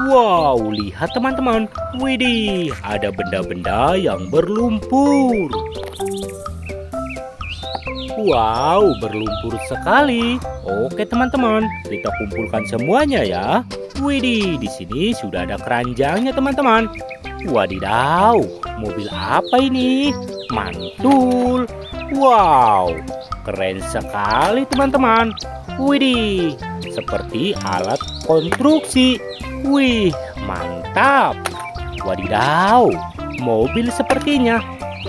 Wow, lihat teman-teman. Widih, ada benda-benda yang berlumpur. Wow, berlumpur sekali. Oke teman-teman, kita kumpulkan semuanya ya. Widih, di sini sudah ada keranjangnya teman-teman. Wadidaw, mobil apa ini? Mantul. Wow, keren sekali teman-teman. Widih, seperti alat konstruksi. Wih, mantap. Wadidaw, mobil sepertinya.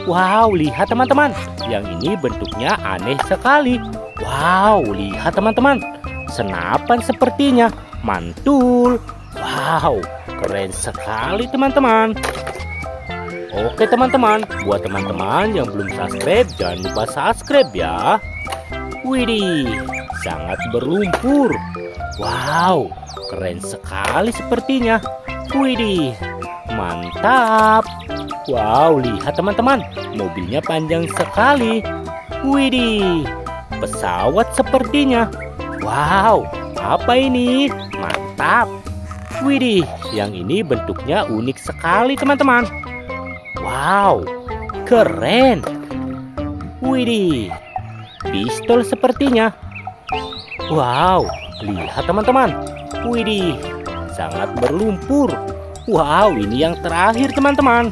Wow, lihat teman-teman. Yang ini bentuknya aneh sekali. Wow, lihat teman-teman. Senapan sepertinya. Mantul. Wow, keren sekali teman-teman. Oke teman-teman, buat teman-teman yang belum subscribe, jangan lupa subscribe ya. Widih, sangat berlumpur. Wow, keren sekali sepertinya. Widih, mantap. Wow, lihat teman-teman, mobilnya panjang sekali. Widih, pesawat sepertinya. Wow, apa ini? Mantap. Widih, yang ini bentuknya unik sekali teman-teman. Wow, keren. Widih, pistol sepertinya. Wow, lihat teman-teman. Widih, sangat berlumpur. Wow, ini yang terakhir teman-teman.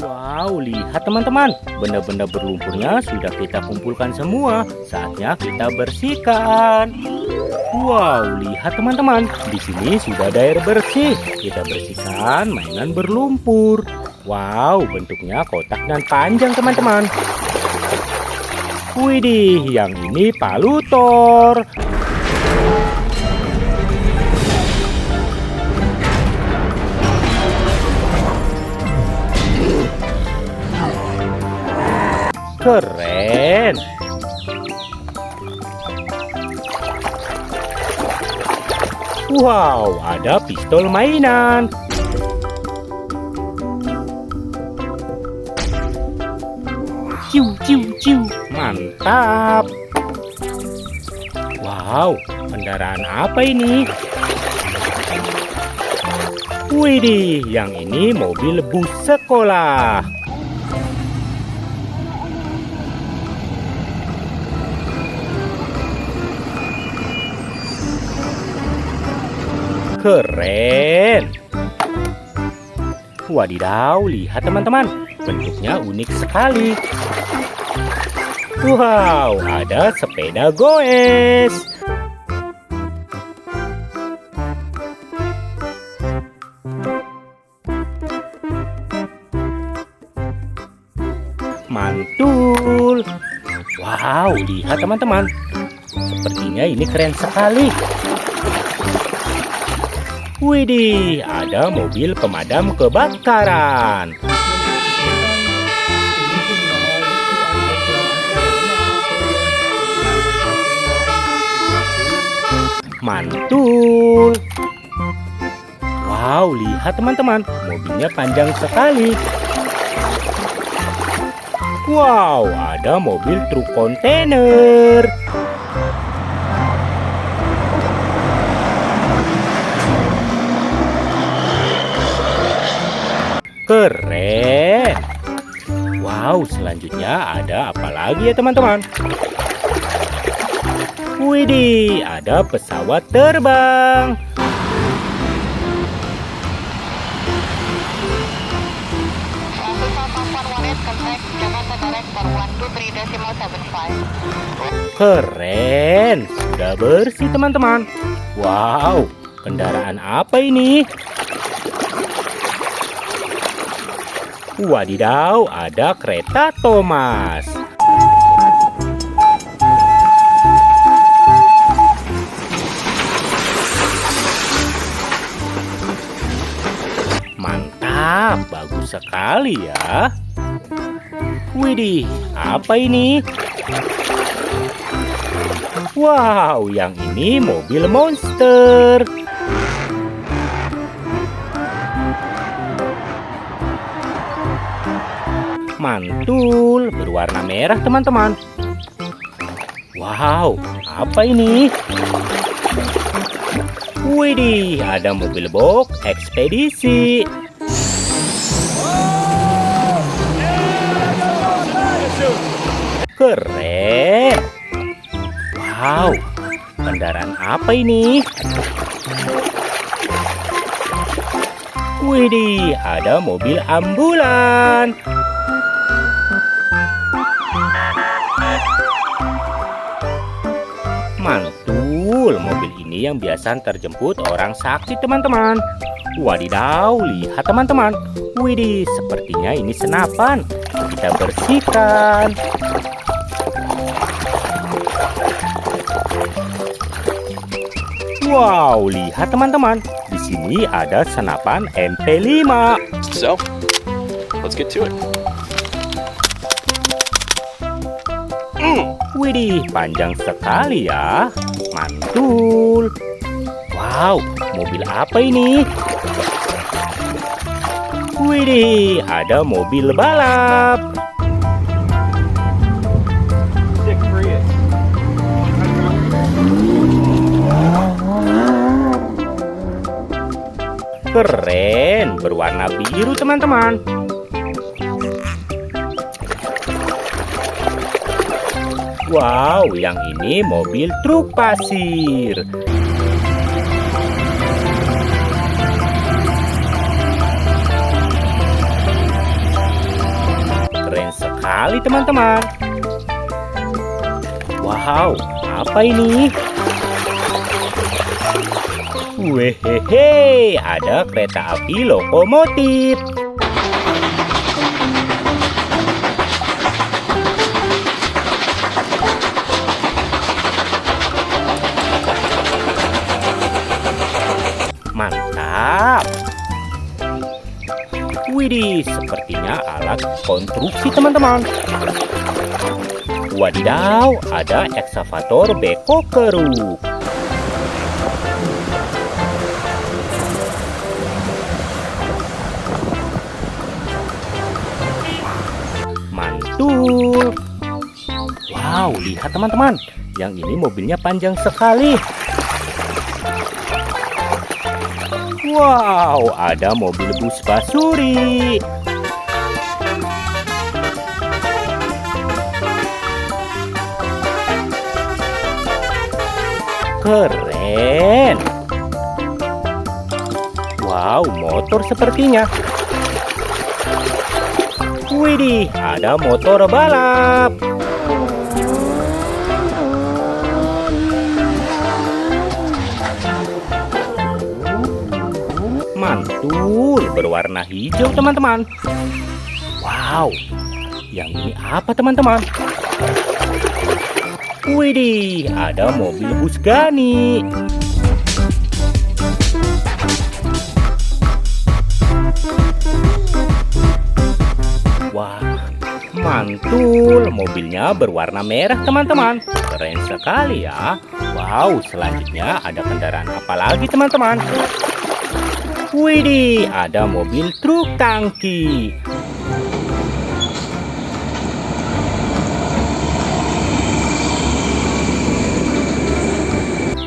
Wow, lihat teman-teman, benda-benda berlumpurnya sudah kita kumpulkan semua. Saatnya kita bersihkan. Wow, lihat teman-teman, di sini sudah ada air bersih. Kita bersihkan mainan berlumpur. Wow, bentuknya kotak dan panjang teman-teman. Widih, yang ini palutor. Keren. Wow, ada pistol mainan. Ciu, ciu, ciu. Mantap. Wow, kendaraan apa ini? Widih, yang ini mobil bus sekolah. Keren. Wadidaw, lihat teman-teman, bentuknya unik sekali. Wow, ada sepeda goes. Mantul. Wow, lihat teman-teman, sepertinya ini keren sekali. Widih, ada mobil pemadam kebakaran. Mantul. Wow, lihat teman-teman, mobilnya panjang sekali. Wow, ada mobil truk kontainer. Keren. Wow, selanjutnya ada apa lagi ya teman-teman? Widih, ada pesawat terbang. Keren, sudah bersih teman-teman. Wow, kendaraan apa ini? Wadidaw, ada kereta Thomas. Mantap, bagus sekali ya. Widih, apa ini? Wow, yang ini mobil monster. Mantul, berwarna merah teman-teman. Wow, apa ini? Widih, ada mobil box ekspedisi. Keren. Wow, kendaraan apa ini? Widih, ada mobil ambulan. Mantul, mobil ini yang biasa terjemput orang sakit, teman-teman. Wadidaw, lihat teman-teman. Widih, sepertinya ini senapan. Kita bersihkan. Wow, lihat teman-teman. Di sini ada senapan MP5. So, let's get to it. Widih, panjang sekali ya. Mantul. Wow, mobil apa ini? Widih, ada mobil balap. Keren, berwarna biru teman-teman. Wow, yang ini mobil truk pasir. Keren sekali teman-teman. Wow, apa ini? Wehehe, ada kereta api lokomotif. Mantap. Widih, sepertinya alat konstruksi teman-teman. Wadidaw, ada ekskavator beko keruk. Mantul. Wow, lihat teman-teman. Yang ini mobilnya panjang sekali. Wow, ada mobil bus basuri. Keren. Wow, motor sepertinya. Widih, ada motor balap. Mantul, berwarna hijau teman-teman. Wow, yang ini apa teman-teman? Widih, ada mobil bus Gani. Wah, mantul, mobilnya berwarna merah teman-teman. Keren sekali ya. Wow, selanjutnya ada kendaraan apa lagi teman-teman? Widih, ada mobil truk tangki.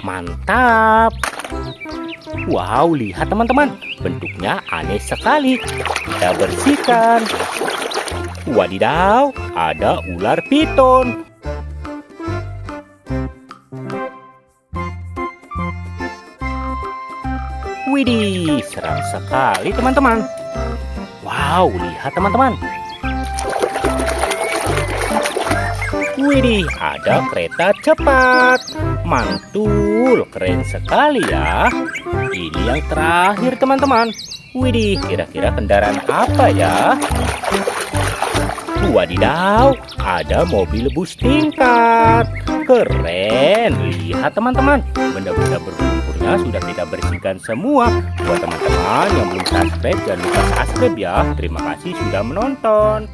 Mantap. Wow, lihat teman-teman. Bentuknya aneh sekali. Kita bersihkan. Wadidaw, ada ular piton. Widih, seram sekali teman-teman. Wow, lihat teman-teman. Widih, ada kereta cepat. Mantul, keren sekali ya. Ini yang terakhir teman-teman. Widih, kira-kira kendaraan apa ya? Wadidaw, ada mobil bus tingkat. Keren, lihat teman-teman. Benda-benda berlumpurnya sudah kita bersihkan semua. Buat teman-teman yang belum subscribe, jangan lupa subscribe ya. Terima kasih sudah menonton.